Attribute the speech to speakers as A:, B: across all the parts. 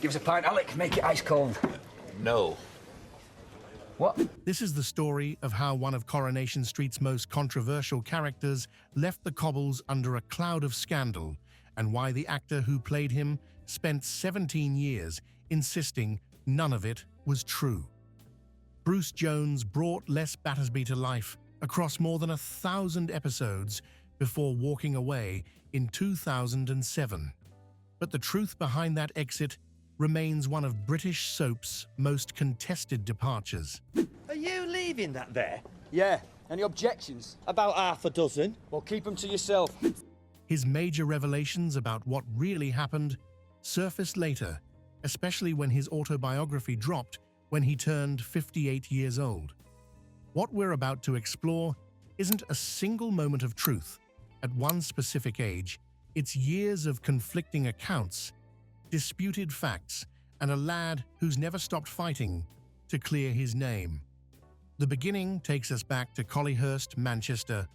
A: Give us a pint, Alec. Make it ice cold.
B: No.
A: What?
C: This is the story of how one of Coronation Street's most controversial characters left the cobbles under a cloud of scandal, and why the actor who played him spent 17 years insisting none of it was true. Bruce Jones brought Les Battersby to life across more than 1,000 episodes before walking away in 2007. But the truth behind that exit remains one of British soap's most contested departures.
D: Are you leaving that there?
A: Yeah. Any objections?
D: About half a dozen.
A: Well, keep them to yourself.
C: His major revelations about what really happened surfaced later, especially when his autobiography dropped when he turned 58 years old. What we're about to explore isn't a single moment of truth at one specific age. It's years of conflicting accounts, disputed facts, and a lad who's never stopped fighting to clear his name. The beginning takes us back to Collyhurst, Manchester,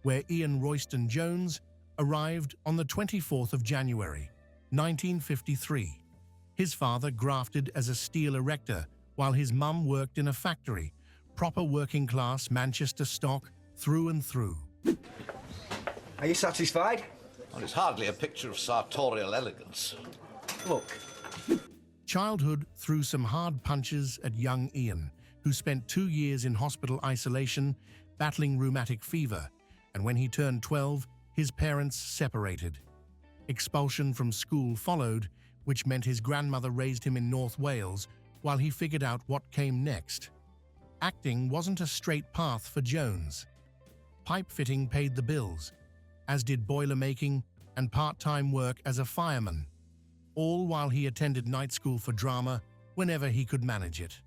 C: where Ian Royston Jones arrived on the 24th of January, 1953. His father grafted as a steel erector, while his mum worked in a factory, proper working-class Manchester stock through and through.
A: Are you satisfied?
B: Well, it's hardly a picture of sartorial elegance.
A: Look.
C: Childhood threw some hard punches at young Ian, who spent 2 years in hospital isolation, battling rheumatic fever, and when he turned 12, his parents separated. Expulsion from school followed, which meant his grandmother raised him in North Wales while he figured out what came next. Acting wasn't a straight path for Jones. Pipe fitting paid the bills, as did boiler making and part-time work as a fireman, all while he attended night school for drama whenever he could manage it.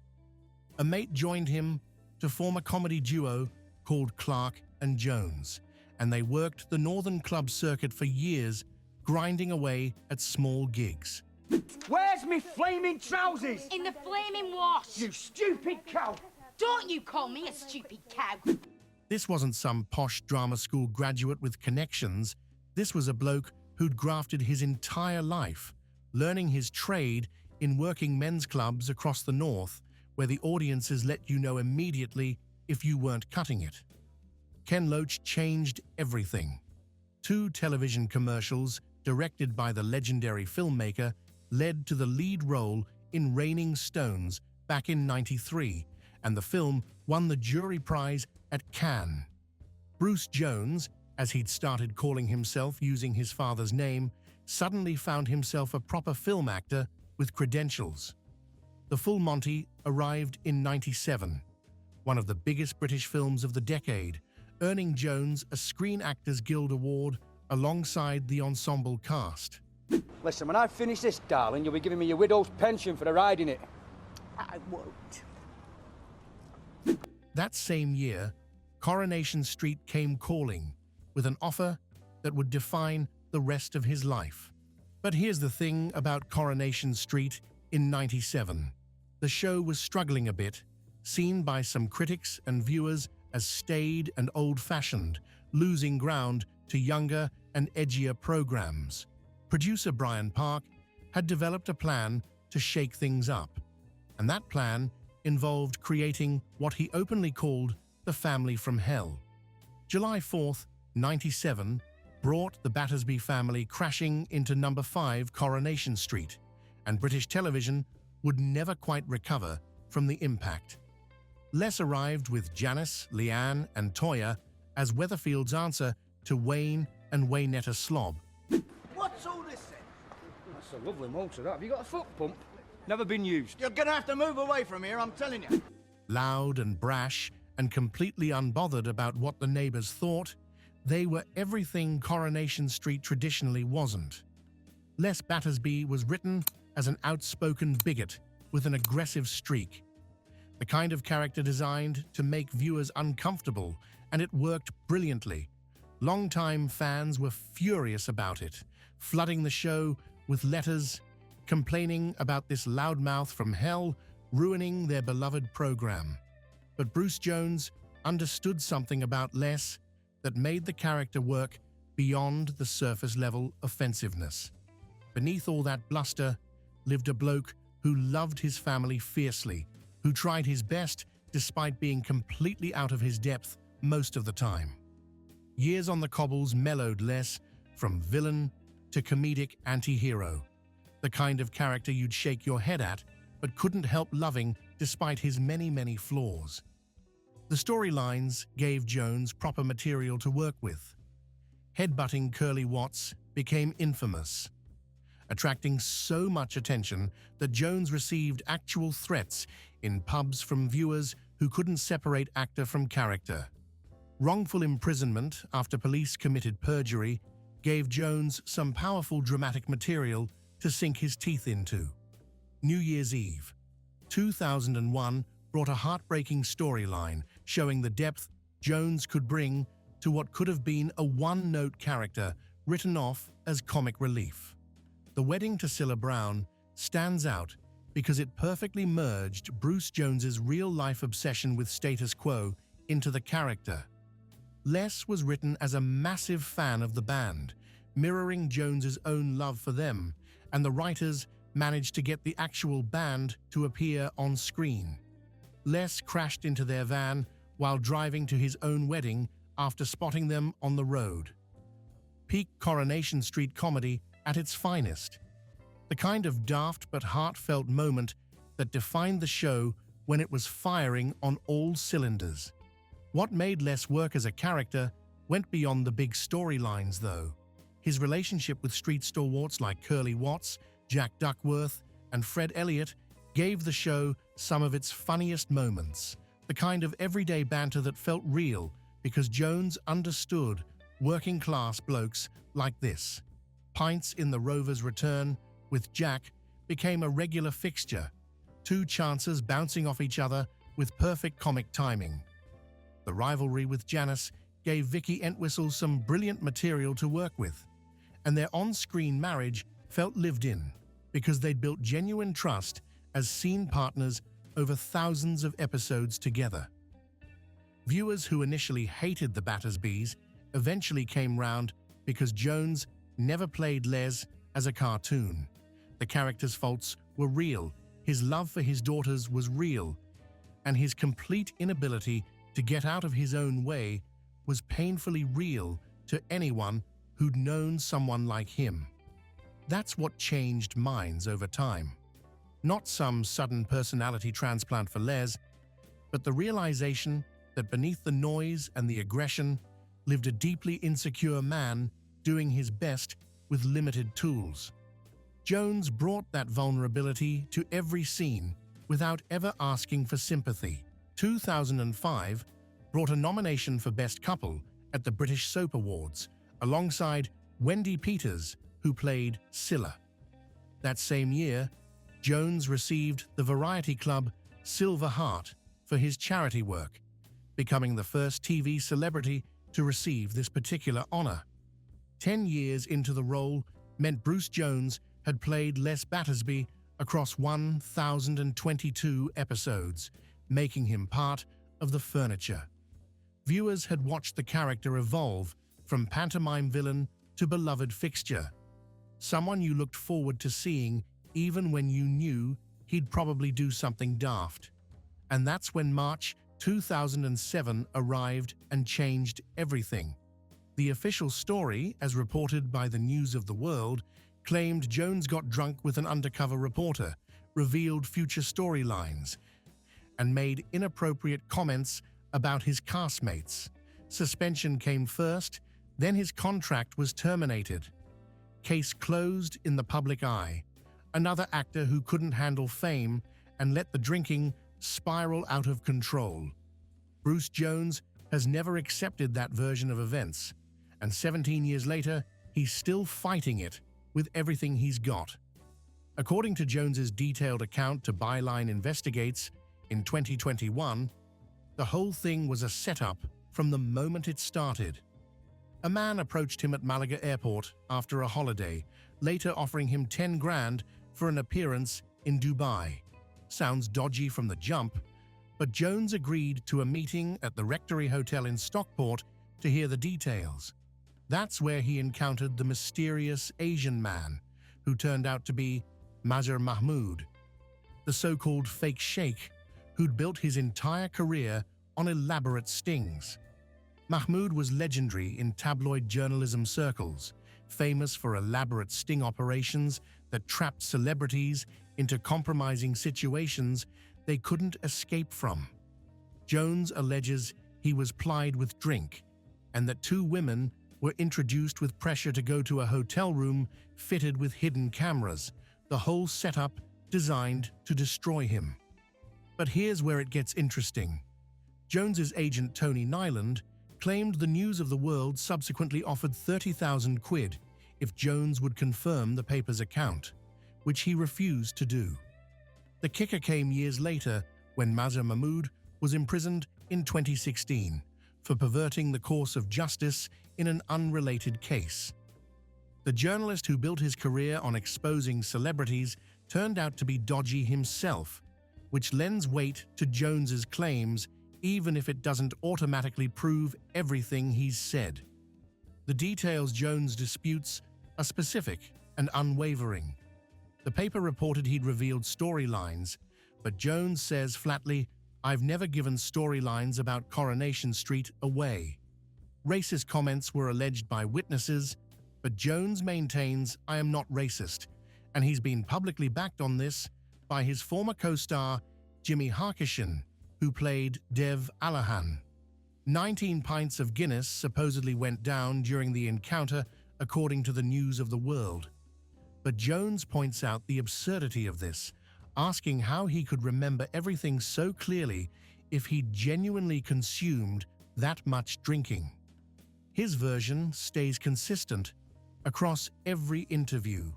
C: A mate joined him to form a comedy duo called Clark and Jones, and they worked the Northern Club circuit for years, grinding away at small gigs.
A: Where's me flaming trousers?
E: In the flaming wash!
A: You stupid cow!
E: Don't you call me a stupid cow!
C: This wasn't some posh drama school graduate with connections. This was a bloke who'd grafted his entire life, learning his trade in working men's clubs across the north, where the audiences let you know immediately if you weren't cutting it. Ken Loach changed everything. 2 television commercials, directed by the legendary filmmaker, led to the lead role in Raining Stones back in '93, and the film won the jury prize at Cannes. Bruce Jones, as he'd started calling himself using his father's name, suddenly found himself a proper film actor with credentials. The Full Monty arrived in '97, one of the biggest British films of the decade, earning Jones a Screen Actors Guild Award alongside the ensemble cast.
A: Listen, when I finish this, darling, you'll be giving me your widow's pension for the ride in it.
E: I won't.
C: That same year, Coronation Street came calling with an offer that would define the rest of his life. But here's the thing about Coronation Street in '97. The show was struggling a bit, seen by some critics and viewers as staid and old-fashioned, losing ground to younger and edgier programs. Producer Brian Park had developed a plan to shake things up, and that plan involved creating what he openly called the family from hell. July 4th, '97 brought the Battersby family crashing into number 5 Coronation Street, and British television would never quite recover from the impact. Les arrived with Janice, Leanne, and Toya as Weatherfield's answer to Wayne and Waynetta Slob.
D: What's all this then?
A: That's a lovely motor, that. Have you got a foot pump? Never been used.
D: You're gonna have to move away from here, I'm telling you.
C: Loud and brash and completely unbothered about what the neighbors thought, they were everything Coronation Street traditionally wasn't. Les Battersby was written as an outspoken bigot with an aggressive streak, the kind of character designed to make viewers uncomfortable, and it worked brilliantly. Longtime fans were furious about it, flooding the show with letters complaining about this loudmouth from hell ruining their beloved program. But Bruce Jones understood something about Les that made the character work beyond the surface-level offensiveness. Beneath all that bluster, lived a bloke who loved his family fiercely, who tried his best despite being completely out of his depth most of the time. Years on the cobbles mellowed Les from villain to comedic anti-hero, the kind of character you'd shake your head at but couldn't help loving despite his many flaws. The storylines gave Jones proper material to work with. Headbutting Curly Watts became infamous, attracting so much attention that Jones received actual threats in pubs from viewers who couldn't separate actor from character. Wrongful imprisonment after police committed perjury gave Jones some powerful dramatic material to sink his teeth into. New Year's Eve, 2001 brought a heartbreaking storyline showing the depth Jones could bring to what could have been a one-note character written off as comic relief. The Wedding to Cilla Brown stands out because it perfectly merged Bruce Jones's real-life obsession with status quo into the character. Les was written as a massive fan of the band, mirroring Jones's own love for them, and the writers managed to get the actual band to appear on screen. Les crashed into their van while driving to his own wedding after spotting them on the road. Peak Coronation Street comedy at its finest. The kind of daft but heartfelt moment that defined the show when it was firing on all cylinders. What made Les work as a character went beyond the big storylines, though. His relationship with street stalwarts like Curly Watts, Jack Duckworth, and Fred Elliott gave the show some of its funniest moments, the kind of everyday banter that felt real because Jones understood working-class blokes like this. Pints in the Rover's Return with Jack became a regular fixture, two chances bouncing off each other with perfect comic timing. The rivalry with Janice gave Vicky Entwistle some brilliant material to work with, and their on-screen marriage felt lived in because they'd built genuine trust as scene partners over thousands of episodes together. Viewers who initially hated the Battersbys eventually came round because Jones never played Les as a cartoon. The character's faults were real, his love for his daughters was real, and his complete inability to get out of his own way was painfully real to anyone who'd known someone like him. That's what changed minds over time. Not some sudden personality transplant for Les, but the realization that beneath the noise and the aggression lived a deeply insecure man doing his best with limited tools. Jones brought that vulnerability to every scene without ever asking for sympathy. 2005 brought a nomination for Best Couple at the British Soap Awards, alongside Wendy Peters, who played Cilla. That same year, Jones received the Variety Club Silver Heart for his charity work, becoming the first TV celebrity to receive this particular honor. 10 years into the role meant Bruce Jones had played Les Battersby across 1,022 episodes, making him part of the furniture. Viewers had watched the character evolve from pantomime villain to beloved fixture, someone you looked forward to seeing even when you knew he'd probably do something daft. And that's when March 2007 arrived and changed everything. The official story, as reported by the News of the World, claimed Jones got drunk with an undercover reporter, revealed future storylines, and made inappropriate comments about his castmates. Suspension came first, then his contract was terminated. Case closed in the public eye. Another actor who couldn't handle fame and let the drinking spiral out of control. Bruce Jones has never accepted that version of events, and 17 years later, he's still fighting it with everything he's got. According to Jones's detailed account to Byline Investigates in 2021, the whole thing was a setup from the moment it started. A man approached him at Malaga Airport after a holiday, later offering him 10 grand for an appearance in Dubai. Sounds dodgy from the jump, but Jones agreed to a meeting at the Rectory Hotel in Stockport to hear the details. That's where he encountered the mysterious Asian man, who turned out to be Mazhar Mahmood, the so-called fake sheikh who'd built his entire career on elaborate stings. Mahmood was legendary in tabloid journalism circles, famous for elaborate sting operations that trapped celebrities into compromising situations they couldn't escape from. Jones alleges he was plied with drink and that 2 women were introduced with pressure to go to a hotel room fitted with hidden cameras, the whole setup designed to destroy him. But here's where it gets interesting. Jones's agent Tony Nyland claimed the News of the World subsequently offered 30,000 quid if Jones would confirm the paper's account, which he refused to do. The kicker came years later when Mazhar Mahmood was imprisoned in 2016 for perverting the course of justice in an unrelated case. The journalist who built his career on exposing celebrities turned out to be dodgy himself, which lends weight to Jones's claims even if it doesn't automatically prove everything he's said. The details Jones disputes are specific and unwavering. The paper reported he'd revealed storylines, but Jones says flatly, "I've never given storylines about Coronation Street away." Racist comments were alleged by witnesses, but Jones maintains, "I am not racist," and he's been publicly backed on this by his former co-star Jimmy Harkishan, who played Dev Alahan. 19 pints of Guinness supposedly went down during the encounter, according to the News of the World. But Jones points out the absurdity of this, asking how he could remember everything so clearly if he genuinely consumed that much drinking. His version stays consistent across every interview,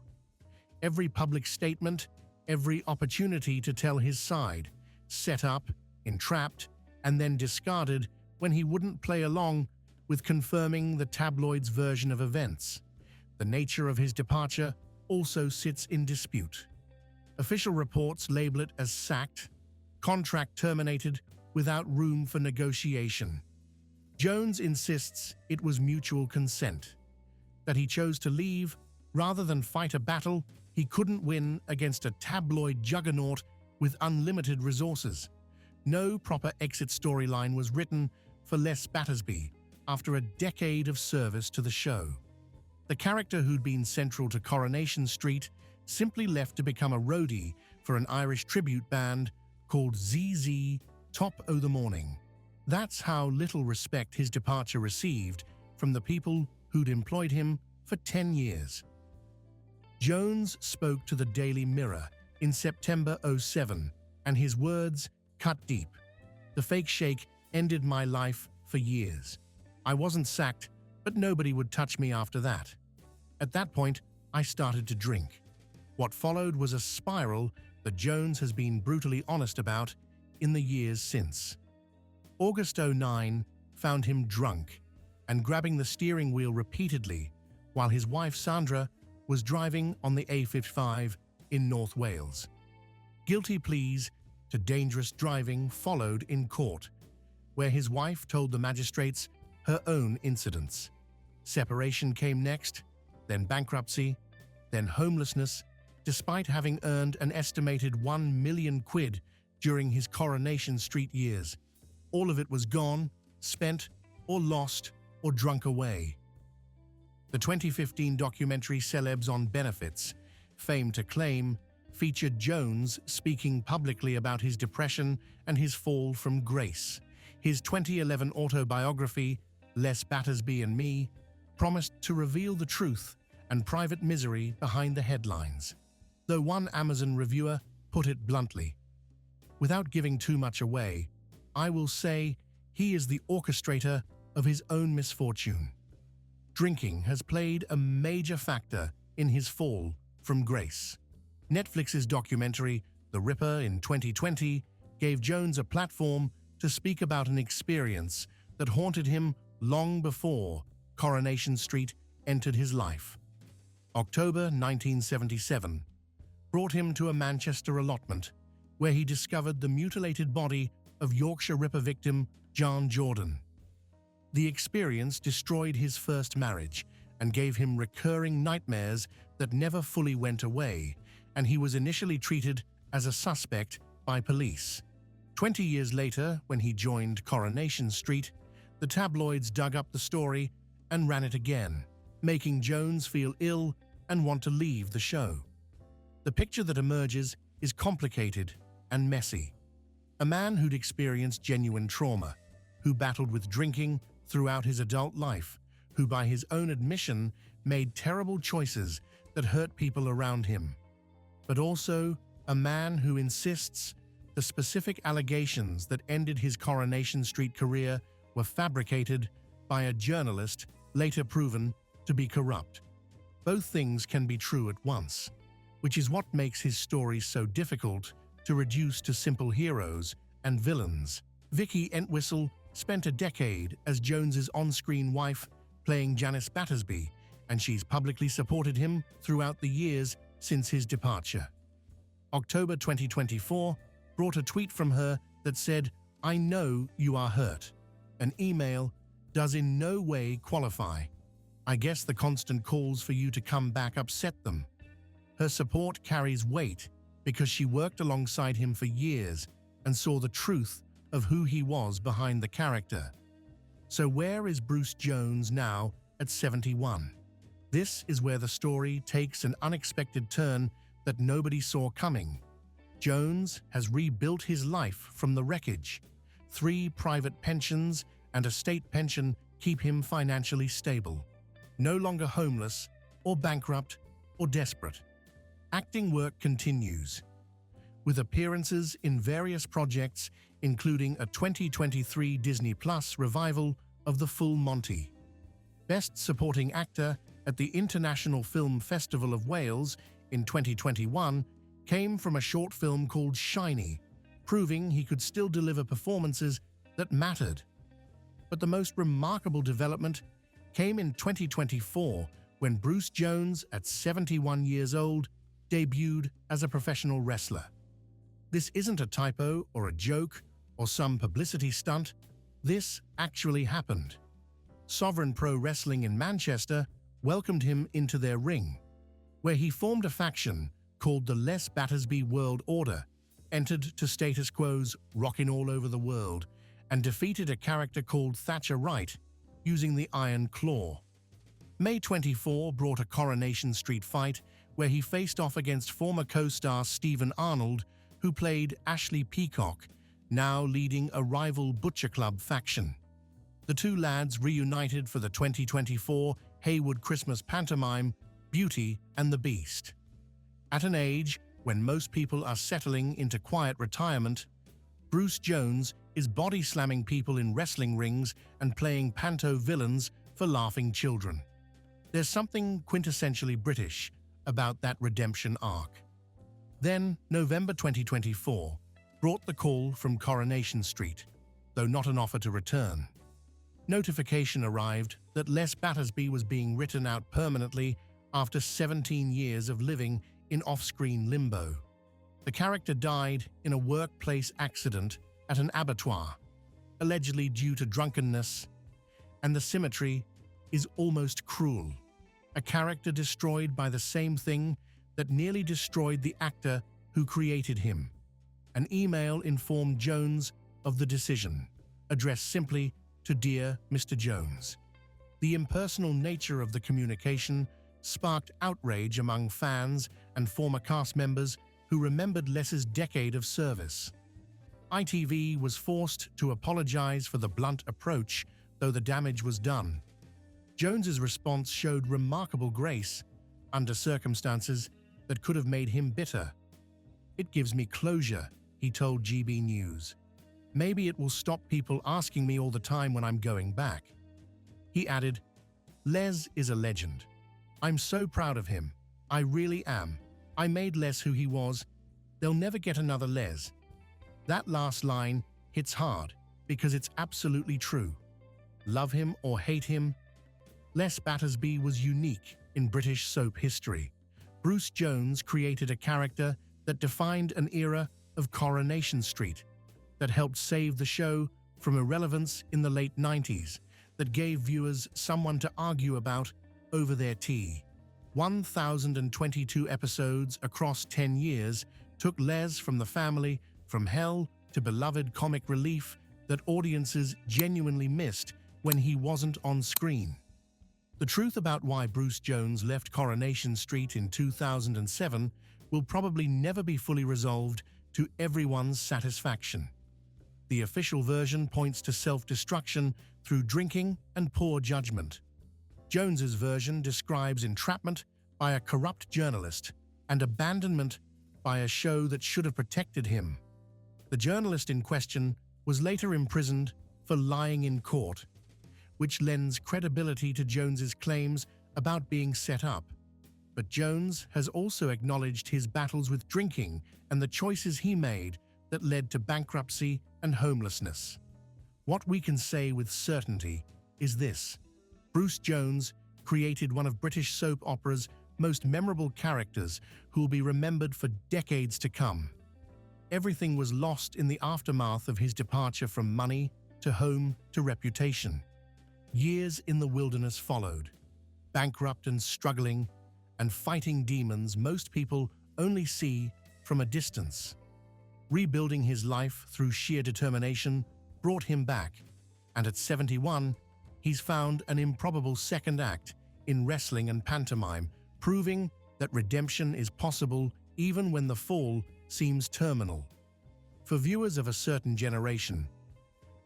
C: every public statement, every opportunity to tell his side, set up, entrapped, and then discarded when he wouldn't play along with confirming the tabloid's version of events. The nature of his departure also sits in dispute. Official reports label it as sacked, contract terminated without room for negotiation. Jones insists it was mutual consent, that he chose to leave rather than fight a battle he couldn't win against a tabloid juggernaut with unlimited resources. No proper exit storyline was written for Les Battersby after a decade of service to the show. The character who'd been central to Coronation Street simply left to become a roadie for an Irish tribute band called ZZ Top o' the Morning. That's how little respect his departure received from the people who'd employed him for 10 years. Jones spoke to the Daily Mirror in September '07, and his words cut deep. "The fake sheikh ended my life for years. I wasn't sacked, but nobody would touch me after that. At that point, I started to drink." What followed was a spiral that Jones has been brutally honest about in the years since. August '09 found him drunk and grabbing the steering wheel repeatedly while his wife Sandra was driving on the A55 in North Wales. Guilty pleas to dangerous driving followed in court, where his wife told the magistrates her own incidents. Separation came next, then bankruptcy, then homelessness, despite having earned an estimated 1 million quid during his Coronation Street years. All of it was gone, spent, or lost, or drunk away. The 2015 documentary Celebs on Benefits, Fame to Claim, featured Jones speaking publicly about his depression and his fall from grace. His 2011 autobiography, Les Battersby and Me, promised to reveal the truth and private misery behind the headlines. Though one Amazon reviewer put it bluntly, "Without giving too much away, I will say he is the orchestrator of his own misfortune." Drinking has played a major factor in his fall from grace. Netflix's documentary, The Ripper, in 2020, gave Jones a platform to speak about an experience that haunted him long before Coronation Street entered his life. October 1977 brought him to a Manchester allotment, where he discovered the mutilated body of Yorkshire Ripper victim John Jordan. The experience destroyed his first marriage and gave him recurring nightmares that never fully went away, and he was initially treated as a suspect by police. 20 years later, when he joined Coronation Street, the tabloids dug up the story and ran it again, making Jones feel ill and want to leave the show. The picture that emerges is complicated and messy. A man who'd experienced genuine trauma, who battled with drinking throughout his adult life, who by his own admission made terrible choices that hurt people around him. But also a man who insists the specific allegations that ended his Coronation Street career were fabricated by a journalist later proven to be corrupt. Both things can be true at once, which is what makes his story so difficult to reduce to simple heroes and villains. Vicky Entwistle spent a decade as Jones's on-screen wife playing Janice Battersby, and she's publicly supported him throughout the years since his departure. October 2024 brought a tweet from her that said, "I know you are hurt." An email does in no way qualify. I guess the constant calls for you to come back upset them. Her support carries weight because she worked alongside him for years and saw the truth of who he was behind the character. So where is Bruce Jones now at 71? This is where the story takes an unexpected turn that nobody saw coming. Jones has rebuilt his life from the wreckage. 3 private pensions and a state pension keep him financially stable. No longer homeless or bankrupt or desperate. Acting work continues, with appearances in various projects, including a 2023 Disney Plus revival of The Full Monty. Best Supporting Actor at the International Film Festival of Wales in 2021 came from a short film called Shiny, proving he could still deliver performances that mattered. But the most remarkable development came in 2024 when Bruce Jones, at 71 years old, debuted as a professional wrestler. This isn't a typo or a joke or some publicity stunt. This actually happened. Sovereign Pro Wrestling in Manchester welcomed him into their ring, where he formed a faction called the Les Battersby World Order, entered to Status Quo's Rockin' All Over the World, and defeated a character called Thatcher Wright using the Iron Claw. May 24 brought a Coronation Street fight where he faced off against former co-star Stephen Arnold, who played Ashley Peacock, now leading a rival Butcher Club faction. The two lads reunited for the 2024 Haywood Christmas pantomime Beauty and the Beast. At an age when most people are settling into quiet retirement, Bruce Jones is body-slamming people in wrestling rings and playing panto villains for laughing children. There's something quintessentially British about that redemption arc. Then, November 2024 brought the call from Coronation Street, though not an offer to return. Notification arrived that Les Battersby was being written out permanently after 17 years of living in off-screen limbo. The character died in a workplace accident at an abattoir, allegedly due to drunkenness, and the symmetry is almost cruel. A character destroyed by the same thing that nearly destroyed the actor who created him. An email informed Jones of the decision, addressed simply to Dear Mr. Jones. The impersonal nature of the communication sparked outrage among fans and former cast members who remembered Les's decade of service. ITV was forced to apologize for the blunt approach, though the damage was done. Jones's response showed remarkable grace under circumstances that could have made him bitter. "It gives me closure," he told GB News. "Maybe it will stop people asking me all the time when I'm going back." He added, "Les is a legend. I'm so proud of him. I really am. I made Les who he was. They'll never get another Les." That last line hits hard because it's absolutely true. Love him or hate him, Les Battersby was unique in British soap history. Bruce Jones created a character that defined an era of Coronation Street, that helped save the show from irrelevance in the late 90s, that gave viewers someone to argue about over their tea. 1,022 episodes across 10 years took Les from the family, from hell to beloved comic relief that audiences genuinely missed when he wasn't on screen. The truth about why Bruce Jones left Coronation Street in 2007 will probably never be fully resolved to everyone's satisfaction. The official version points to self-destruction through drinking and poor judgment. Jones's version describes entrapment by a corrupt journalist and abandonment by a show that should have protected him. The journalist in question was later imprisoned for lying in court, which lends credibility to Jones's claims about being set up. But Jones has also acknowledged his battles with drinking and the choices he made that led to bankruptcy and homelessness. What we can say with certainty is this: Bruce Jones created one of British soap opera's most memorable characters who will be remembered for decades to come. Everything was lost in the aftermath of his departure, from money to home to reputation. Years in the wilderness followed, bankrupt and struggling, and fighting demons most people only see from a distance. Rebuilding his life through sheer determination brought him back, and at 71, he's found an improbable second act in wrestling and pantomime, proving that redemption is possible even when the fall seems terminal. For viewers of a certain generation,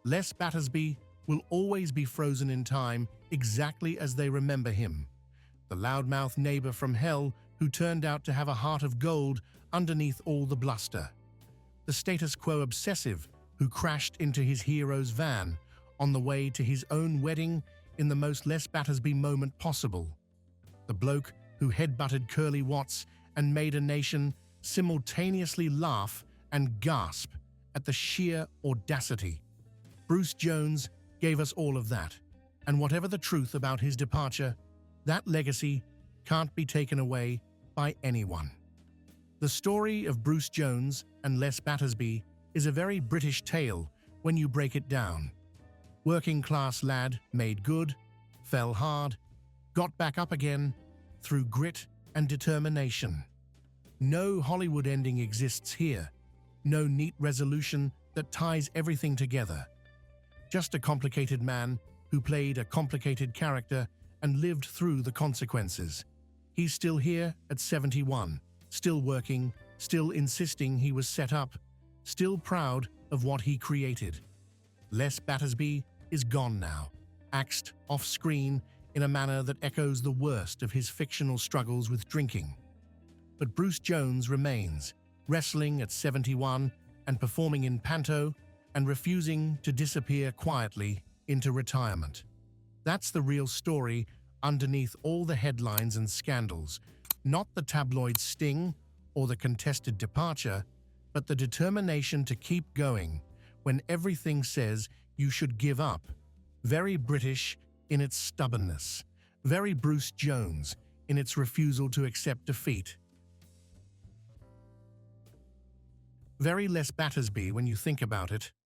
C: Les Battersby will always be frozen in time exactly as they remember him. The loudmouth neighbor from hell who turned out to have a heart of gold underneath all the bluster. The status quo obsessive who crashed into his hero's van on the way to his own wedding in the most Les Battersby moment possible. The bloke who headbutted Curly Watts and made a nation simultaneously laugh and gasp at the sheer audacity. Bruce Jones gave us all of that, and whatever the truth about his departure, that legacy can't be taken away by anyone. The story of Bruce Jones and Les Battersby is a very British tale when you break it down. Working-class lad made good, fell hard, got back up again through grit and determination. No Hollywood ending exists here, no neat resolution that ties everything together. Just a complicated man who played a complicated character and lived through the consequences. He's still here at 71, still working, still insisting he was set up, still proud of what he created. Les Battersby is gone now, axed off-screen in a manner that echoes the worst of his fictional struggles with drinking. But Bruce Jones remains, wrestling at 71 and performing in panto and refusing to disappear quietly into retirement. That's the real story underneath all the headlines and scandals, not the tabloid sting or the contested departure, but the determination to keep going when everything says you should give up. Very British in its stubbornness, very Bruce Jones in its refusal to accept defeat. Very Les Battersby when you think about it.